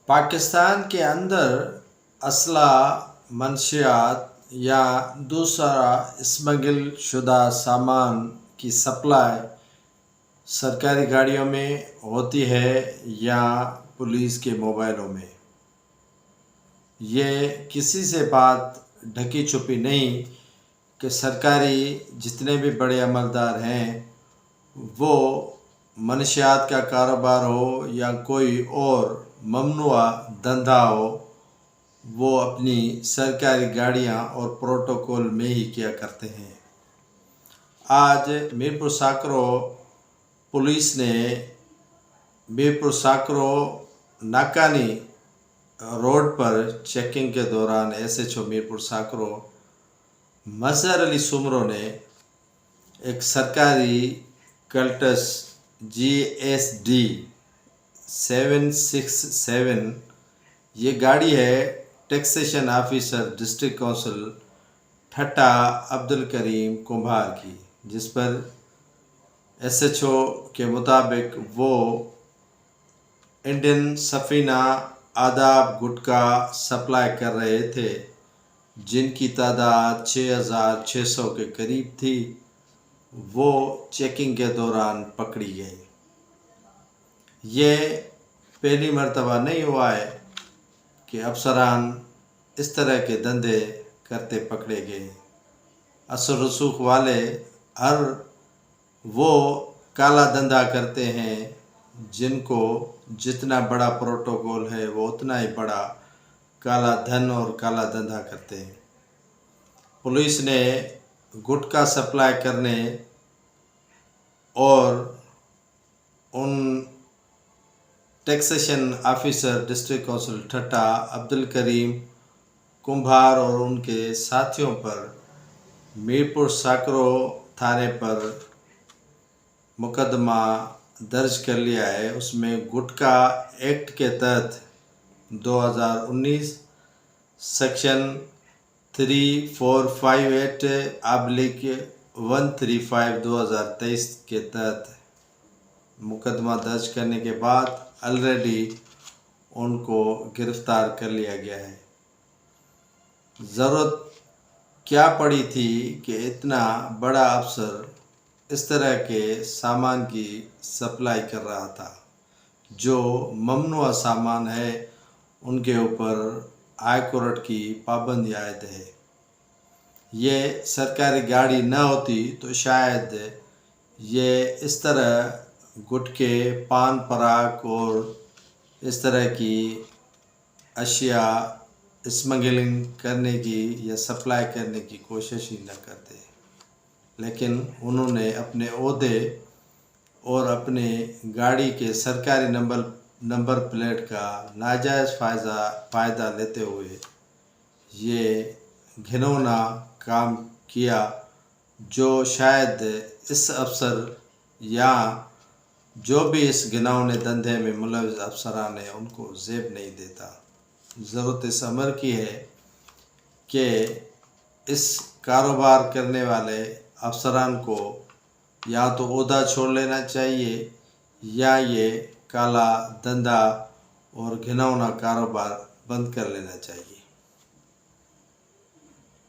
पाकिस्तान के अंदर असलहा, मंशियात या दूसरा स्मगल शुदा सामान की सप्लाई सरकारी गाड़ियों में होती है या पुलिस के मोबाइलों में। ये किसी से बात ढकी छुपी नहीं कि सरकारी जितने भी बड़े अमलदार हैं वो मनशियात का कारोबार हो या कोई और ममनुआ धंधा हो, वो अपनी सरकारी गाड़ियां और प्रोटोकॉल में ही किया करते हैं। आज मीरपुर साकरो पुलिस ने मीरपुर साकरो नाकानी रोड पर चेकिंग के दौरान SHO मीरपुर साकरो मजहर अली सुमरो ने एक सरकारी कल्टस GSD 767 ये गाड़ी है टैक्सेशन ऑफिसर डिस्ट्रिक्ट काउंसिल ठट्टा अब्दुल करीम कुम्हार की, जिस पर SHO के मुताबिक वो इंडियन सफ़ीना आदाब गुटखा सप्लाई कर रहे थे, जिनकी तादाद 6600 के करीब थी। वो चेकिंग के दौरान पकड़ी गई। ये पहली मर्तबा नहीं हुआ है कि अफसरान इस तरह के धंधे करते पकड़े गए। असर रसूख वाले हर वो काला धंधा करते हैं जिनको जितना बड़ा प्रोटोकॉल है वो उतना ही बड़ा काला धन और काला धंधा करते हैं। पुलिस ने गुटखा सप्लाई करने और उन टैक्सेशन ऑफिसर डिस्ट्रिक्ट काउंसिल ठट्टा अब्दुल करीम कुम्हार और उनके साथियों पर मीरपुर साकरो थाने पर मुकदमा दर्ज कर लिया है। उसमें गुटखा एक्ट के तहत 2019 सेक्शन 3458/135 2023 के तहत मुकदमा दर्ज करने के बाद ऑलरेडी उनको गिरफ्तार कर लिया गया है। ज़रूरत क्या पड़ी थी कि इतना बड़ा अफसर इस तरह के सामान की सप्लाई कर रहा था, जो ममनुआ सामान है, उनके ऊपर हाई कोर्ट की पाबंदी आयद है। ये सरकारी गाड़ी न होती तो शायद ये इस तरह गुटखे, पान पराग और इस तरह की अशिया स्मगलिंग करने की या सप्लाई करने की कोशिश ही न करते। लेकिन उन्होंने अपने ओहदे और अपने गाड़ी के सरकारी नंबर प्लेट का नाजायज़ फ़ायदा लेते हुए ये घिनौना काम किया, जो शायद इस अफसर या जो भी इस घिनौने धंधे में मुलव्वस अफसरान हैं उनको ज़ेब नहीं देता। ज़रूरत इस अमर की है कि इस कारोबार करने वाले अफसरान को या तो ओहदा छोड़ लेना चाहिए या ये काला धंधा और घिनौना कारोबार बंद कर लेना चाहिए।